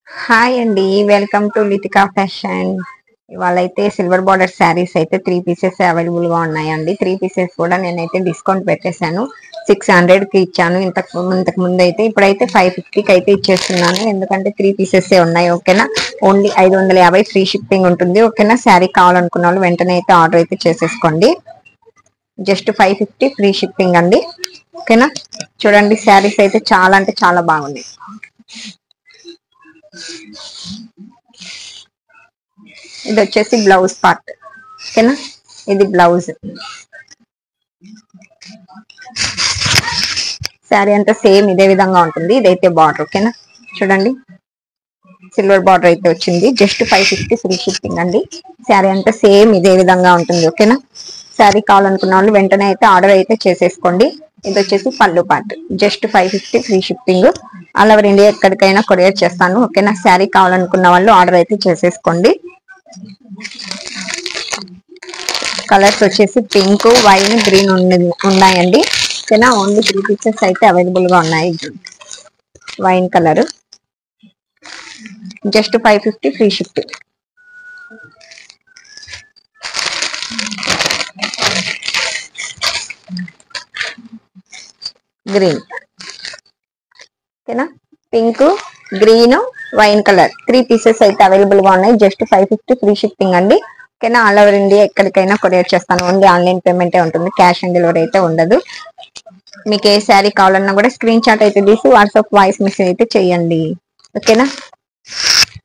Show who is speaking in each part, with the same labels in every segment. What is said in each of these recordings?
Speaker 1: Hi అండి, welcome to Lithika fashion. ఇవాళైతే silver border saris అయితే 3 పీసెస్ అవైలబుల్ గా ఉన్నాయండి. 3 పీసెస్ కూడా నేనైతే డిస్కౌంట్ పెట్టేశాను. 600కి ఇచ్చాను ఇంతకు ముందు అయితే. ఇప్పుడైతే 550కి అయితే ఇచ్చేస్తున్నాను, ఎందుకంటే 3 పీసెస్ ఉన్నాయి. ఓకేనా, ఓన్లీ 550 ఫ్రీ షిప్పింగ్ ఉంటుంది. ఓకేనా, శారీ కావాలనుకున్న వాళ్ళు వెంటనే అయితే ఆర్డర్ అయితే చేసేసుకోండి. జస్ట్ 550 ఫ్రీ షిప్పింగ్ అండి. ఓకేనా, చూడండి శారీస్ అయితే చాలా అంటే చాలా బాగున్నాయి. ఇది వచ్చేసి బ్లౌజ్ పార్ట్. ఓకేనా, ఇది బ్లౌజ్. శారీ అంతా సేమ్ ఇదే విధంగా ఉంటుంది. ఇదైతే బార్డర్. ఓకేనా, చూడండి సిల్వర్ బార్డర్ అయితే వచ్చింది. జస్ట్ 550 ఫ్రీ షిప్పింగ్ అండి. శారీ అంతా సేమ్ ఇదే విధంగా ఉంటుంది. ఓకేనా, శారీ కావాలనుకున్న వాళ్ళు వెంటనే అయితే ఆర్డర్ అయితే చేసేసుకోండి. ఇది వచ్చేసి పళ్ళు part. Just 550 free shipping. All over India ఎక్కడికైనా కొరియర్ చేస్తాను. ఓకేనా, శారీ కావాలనుకున్న వాళ్ళు ఆర్డర్ అయితే చేసేసుకోండి. కలర్స్ వచ్చేసి పింక్, వైన్, గ్రీన్ ఉన్నాయండి. ఓకేనా, ఓన్లీ 3 పీసెస్ అయితే అవైలబుల్ గా ఉన్నాయి. Wine colour just 550 free shipping. Green. ఓకేనా, pink, green, wine colour 3 pieces అయితే అవైలబుల్ గా ఉన్నాయి. జస్ట్ 550 ఫ్రీ షిప్పింగ్ అండి. ఓకేనా, ఆల్ ఓవర్ ఇండియా ఎక్కడికైనా కొరియర్ చేస్తాను. ఓన్లీ ఆన్లైన్ పేమెంటే ఉంటుంది, క్యాష్ ఆన్ డెలివరీ అయితే ఉండదు. మీకు ఏ శారీ కావాలన్నా కూడా స్క్రీన్ షాట్ అయితే తీసి వాట్సాప్ వాయిస్ మెసేజ్ అయితే చేయండి. ఓకేనా,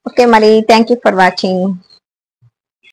Speaker 1: ఓకే మరి థ్యాంక్ యూ ఫర్ వాచింగ్.